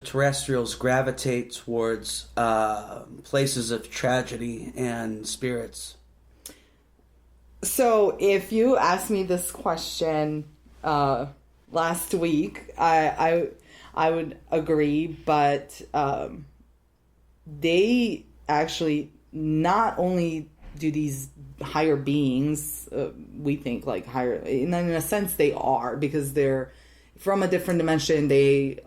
Terrestrials gravitate towards places of tragedy and spirits? So if you asked me this question last week, I would agree, but they actually not only do these higher beings, we think like higher, in a sense they are, because they're from a different dimension, they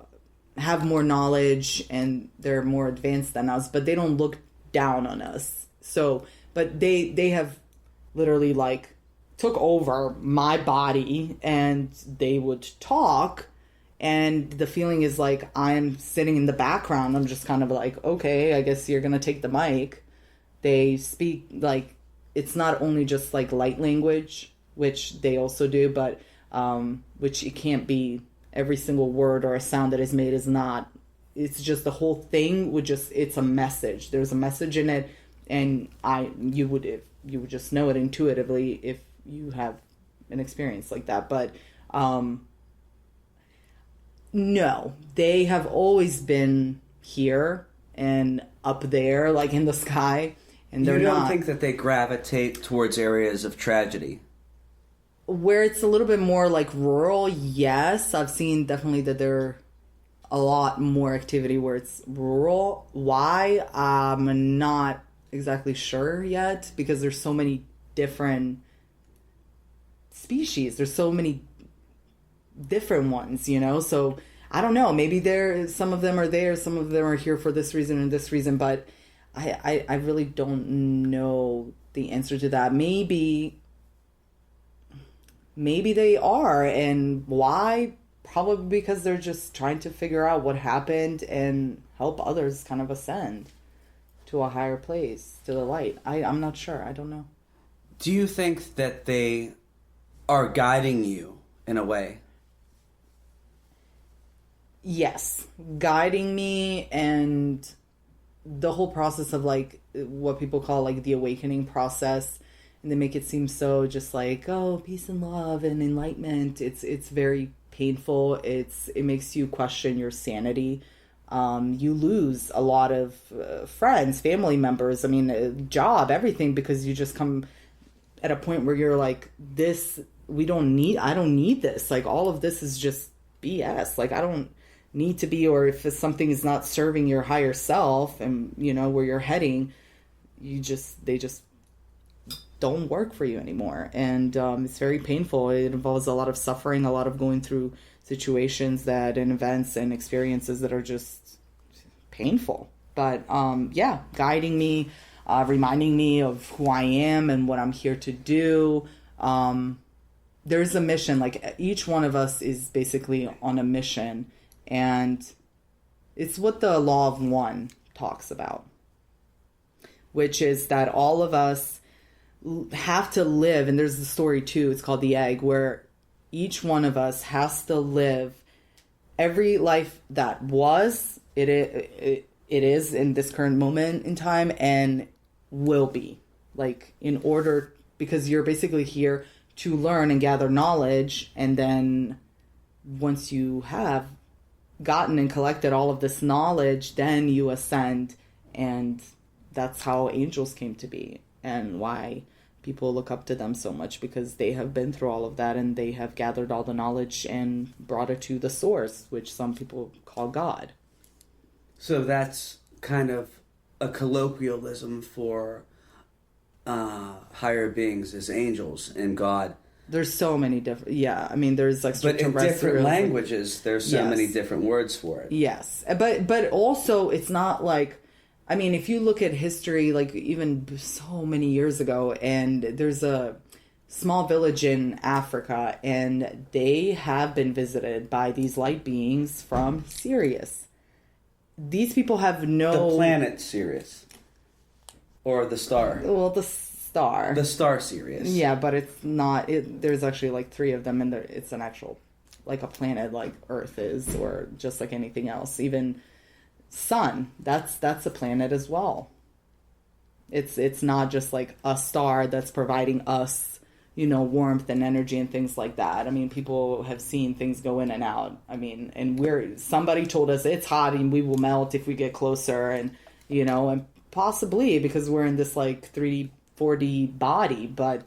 have more knowledge and they're more advanced than us, but they don't look down on us. So, but they have literally like took over my body and they would talk, and the feeling is like I'm sitting in the background. I'm just kind of like, okay, I guess you're gonna take the mic. They speak like, it's not only just like light language, which they also do, but which it can't be every single word or a sound that is made is not. It's just the whole thing would just, it's a message. There's a message in it, and you would just know it intuitively if you have an experience like that. But no, they have always been here and up there, like in the sky, and they're not. You don't think that they gravitate towards areas of tragedy? Where it's a little bit more like rural, yes. I've seen definitely that there a lot more activity where it's rural. Why? I'm not exactly sure yet, because there's so many different species. There's so many different ones, so I don't know. Maybe some of them are there, some of them are here for this reason and this reason, but I really don't know the answer to that. Maybe they are, and why? Probably because they're just trying to figure out what happened and help others kind of ascend to a higher place, to the light. I'm not sure. I don't know. Do you think that they are guiding you in a way? Yes, guiding me, and the whole process of like what people call like the awakening process, and they make it seem so just like, oh, peace and love and enlightenment. It's very painful. It makes you question your sanity. You lose a lot of friends, family members, job, everything, because you just come at a point where you're like, I don't need this. Like, all of this is just BS. Like, I don't need to be, or if something is not serving your higher self and, where you're heading, they just don't work for you anymore. And it's very painful. It involves a lot of suffering, a lot of going through situations and events and experiences that are just painful. But guiding me, reminding me of who I am and what I'm here to do. There's a mission. Like, each one of us is basically on a mission, and it's what the law of one talks about, which is that all of us have to live, and there's the story too, it's called The Egg, where each one of us has to live every life that was, it is in this current moment in time, and will be, like, in order, because you're basically here to learn and gather knowledge, and then once you have gotten and collected all of this knowledge, then you ascend. And that's how angels came to be, and why people look up to them so much, because they have been through all of that, and they have gathered all the knowledge and brought it to the source, which some people call God. So that's kind of a colloquialism for higher beings as angels and God. There's so many different, there's like, but in different languages, there's so many different words for it. Yes, but also it's not like, if you look at history, like even so many years ago, and there's a small village in Africa, and they have been visited by these light beings from Sirius. These people have The planet Sirius. Or the star. Well, the star. The star Sirius. Yeah, but it's not. There's actually like 3 of them, and it's an actual, like a planet like Earth is, or just like anything else. Even Sun, that's a planet as well. It's not just like a star that's providing us warmth and energy and things like that. I mean, people have seen things go in and out. I mean, and somebody told us it's hot and we will melt if we get closer, and and possibly because we're in this like 3D, 4D body, but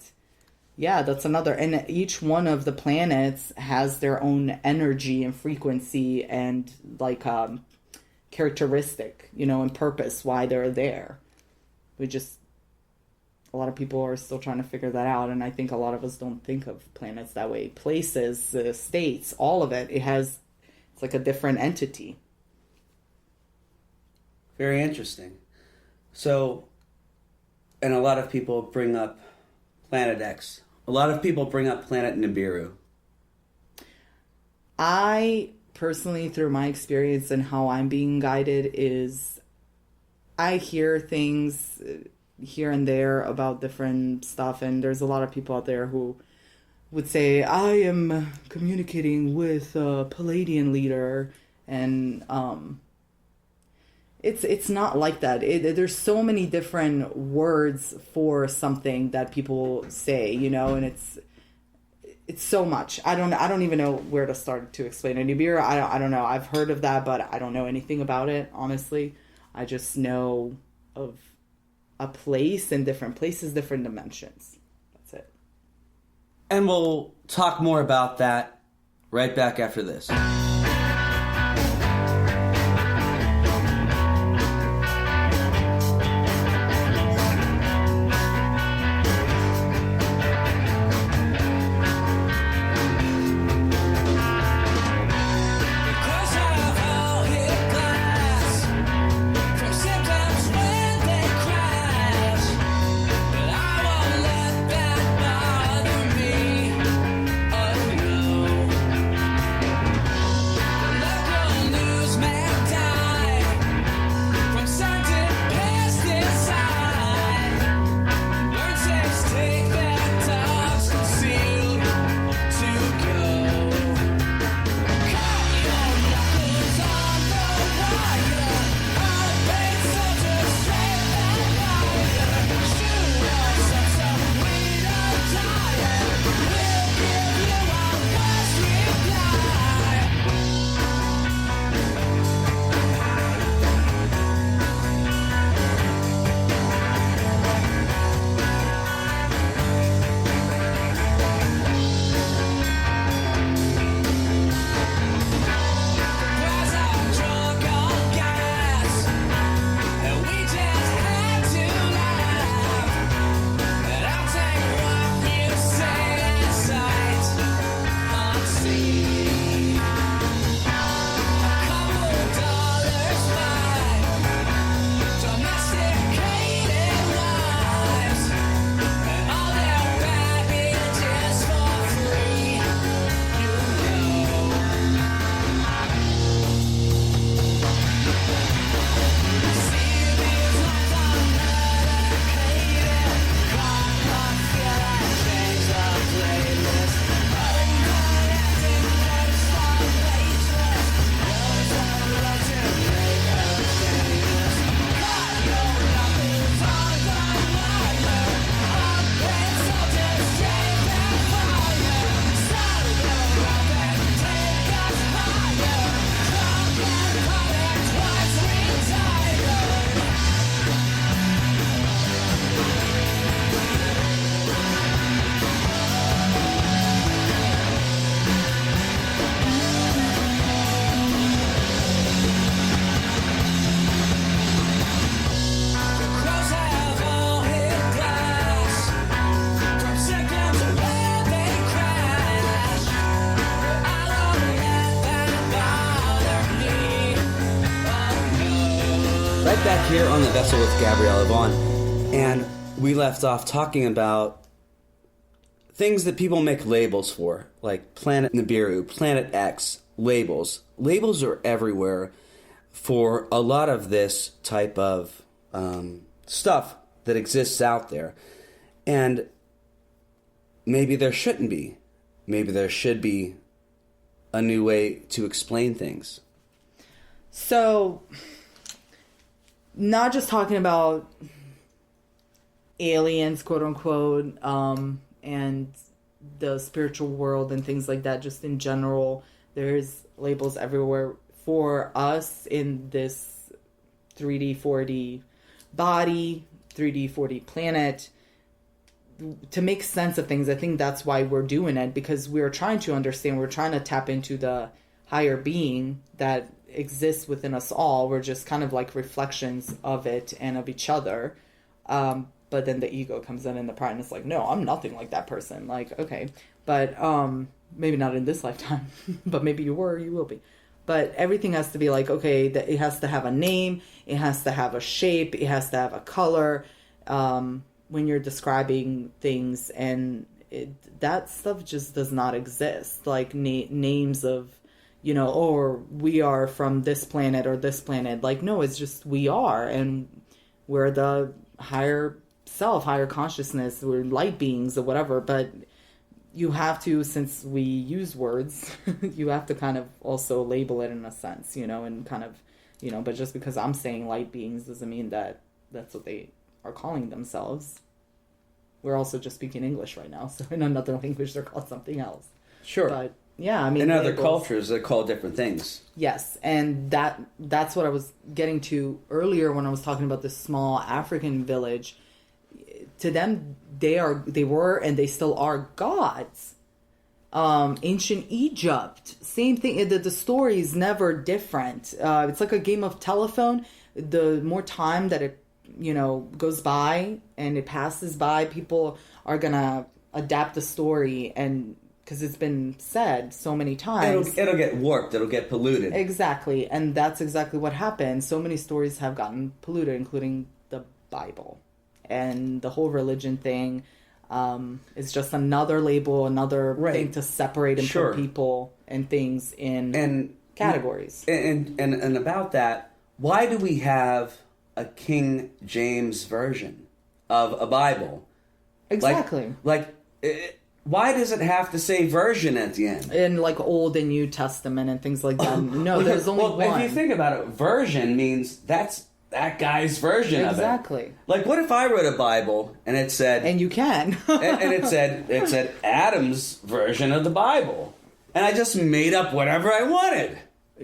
yeah, that's another. And each one of the planets has their own energy and frequency and like characteristic, and purpose why they're there. A lot of people are still trying to figure that out, and I think a lot of us don't think of planets that way. Places, states, all of it. It's like a different entity. Very interesting. So, and a lot of people bring up Planet X. A lot of people bring up Planet Nibiru. I personally, through my experience and how I'm being guided, is I hear things here and there about different stuff, and there's a lot of people out there who would say, I am communicating with a Palladian leader, and it's not like that. There's so many different words for something that people say, and it's so much. I don't even know where to start to explain it. Nibiru, I don't know. I've heard of that, but I don't know anything about it, honestly. I just know of a place and different places, different dimensions. That's it. And we'll talk more about that right back after this. Back here on the vessel with Gabriella Vaughn, and we left off talking about things that people make labels for, like Planet Nibiru, Planet X, labels. Labels are everywhere for a lot of this type of stuff that exists out there. And maybe there shouldn't be. Maybe there should be a new way to explain things. So, not just talking about aliens, quote unquote, and the spiritual world and things like that, just in general, there's labels everywhere for us in this 3D, 4D body, 3D, 4D planet, to make sense of things. I think that's why we're doing it, because we're trying to understand, we're trying to tap into the higher being that exists within us all. We're just kind of like reflections of it and of each other. But then the ego comes in and the pride, and it's like, no, I'm nothing like that person. Like, okay, but maybe not in this lifetime, but maybe you were, you will be. But everything has to be like, okay, that it has to have a name, it has to have a shape, it has to have a color. When you're describing things, and that stuff just does not exist. Like names of, you know, or we are from this planet or this planet. Like, no, it's just we are, and we're the higher self, higher consciousness, we're light beings or whatever. But you have to, since we use words, you have to kind of also label it in a sense, you know, and kind of, you know, but just because I'm saying light beings doesn't mean that that's what they are calling themselves. We're also just speaking English right now, so in another language they're called something else. Sure. But yeah, I mean, in other cultures they're called different things. Yes, and that's what I was getting to earlier when I was talking about this small African village. To them, they were and they still are gods. Ancient Egypt, same thing. The story is never different. It's like a game of telephone. The more time that it, you know, goes by and it passes by, people are gonna adapt the story, and because it's been said so many times, It'll get warped. It'll get polluted. Exactly, and that's exactly what happened. So many stories have gotten polluted, including the Bible, and the whole religion thing. Is just another label, another thing to separate and put people and things in categories. And about that, why do we have a King James version of a Bible? Exactly. Why does it have to say version at the end? In like Old and New Testament and things like that. No, there's only one. If you think about it, version means that's that guy's version of it. Exactly. Like, what if I wrote a Bible and it said... And you can. and it said Adam's version of the Bible. And I just made up whatever I wanted.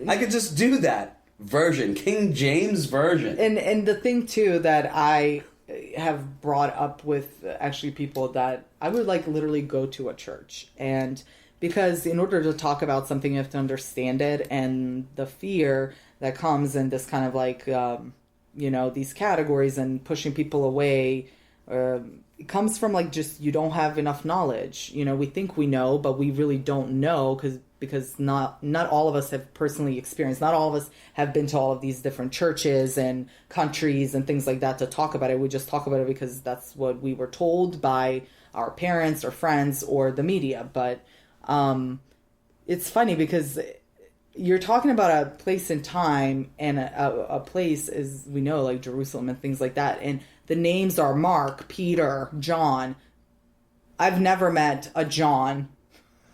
I could just do that. Version. King James version. And the thing, too, that I have brought up with actually people that I would like literally go to a church. And because in order to talk about something, you have to understand it. And the fear that comes in this kind of like... you know, these categories and pushing people away, it comes from like just you don't have enough knowledge. You know, we think we know, but we really don't know because not all of us have personally experienced. Not all of us have been to all of these different churches and countries and things like that to talk about it. We just talk about it because that's what we were told by our parents or friends or the media. But it's funny because you're talking about a place in time, and a place, as we know, like Jerusalem and things like that. And the names are Mark, Peter, John. I've never met a John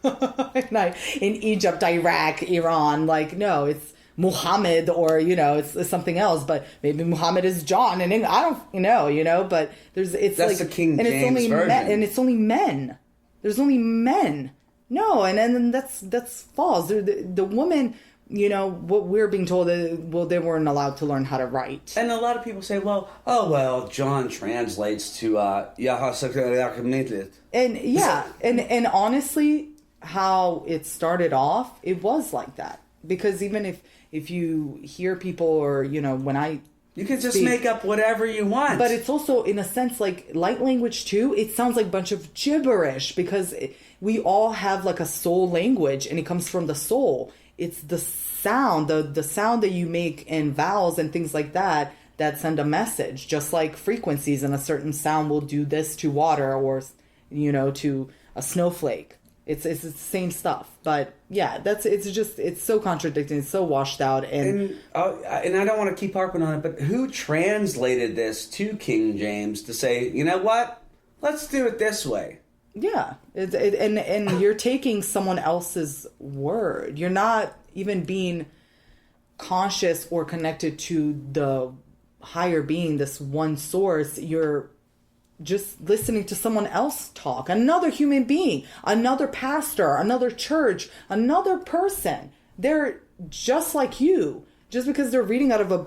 in Egypt, Iraq, Iran. Like, no, it's Muhammad, or, you know, it's something else. But maybe Muhammad is John, and I don't know, you know. But that's like the King and James it's only version. and it's only men. There's only men. No, and then that's false. The woman, you know, what we're being told, they weren't allowed to learn how to write. And a lot of people say, well, John translates to Yahasakh. And yeah, and honestly, how it started off, it was like that. Because even if you hear people, or, you know, when you can just make up whatever you want. But it's also, in a sense, like light language too. It sounds like a bunch of gibberish because we all have like a soul language, and it comes from the soul. It's the sound, the sound that you make, and vowels and things like that send a message. Just like frequencies, and a certain sound will do this to water, or, you know, to a snowflake. It's the same stuff. But yeah, it's so contradicting. It's so washed out. And I don't want to keep harping on it, but who translated this to King James to say, you know what? Let's do it this way. Yeah. And you're taking someone else's word. You're not even being conscious or connected to the higher being, this one source. You're just listening to someone else talk, another human being, another pastor, another church, another person. They're just like you. Just because they're reading out of a